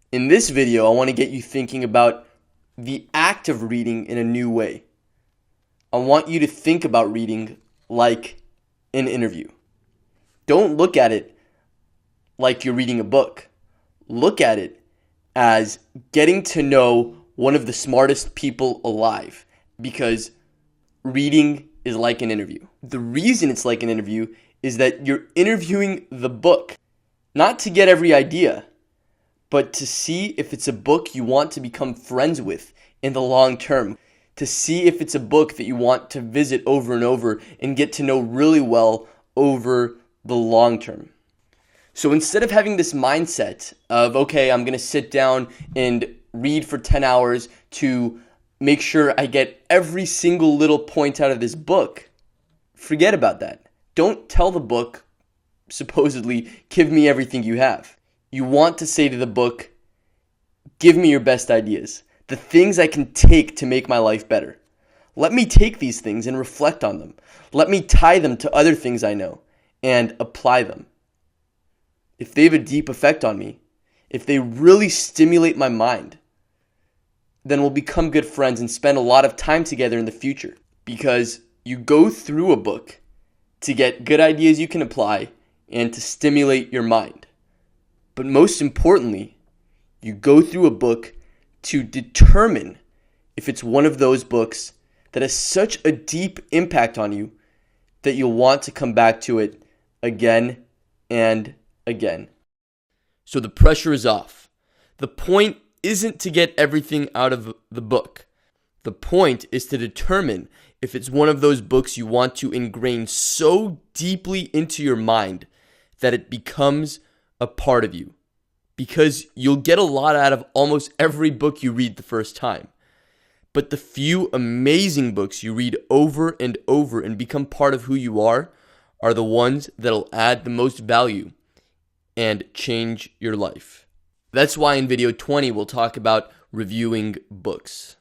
In this video, I want to get you thinking about the act of reading in a new way. I want you to think about reading like an interview. Don't look at it like you're reading a book. Look at it as getting to know one of the smartest people alive, because reading is like an interview. The reason it's like an interview is that you're interviewing the book, not to get every idea, but to see if it's a book you want to become friends with in the long term, to see if it's a book that you want to visit over and over and get to know really well over the long term. So instead of having this mindset of, okay, I'm going to sit down and read for 10 hours to make sure I get every single little point out of this book, forget about that. Don't tell the book, supposedly, give me everything you have. You want to say to the book, give me your best ideas, the things I can take to make my life better. Let me take these things and reflect on them. Let me tie them to other things I know and apply them. If they have a deep effect on me, if they really stimulate my mind, then we'll become good friends and spend a lot of time together in the future. Because you go through a book to get good ideas you can apply and to stimulate your mind. But most importantly, you go through a book to determine if it's one of those books that has such a deep impact on you that you'll want to come back to it again and again. So the pressure is off. The point isn't to get everything out of the book. The point is to determine if it's one of those books you want to ingrain so deeply into your mind that it becomes a part of you. Because you'll get a lot out of almost every book you read the first time. But the few amazing books you read over and over and become part of who you are the ones that'll add the most value and change your life. That's why in video 20 we'll talk about reviewing books.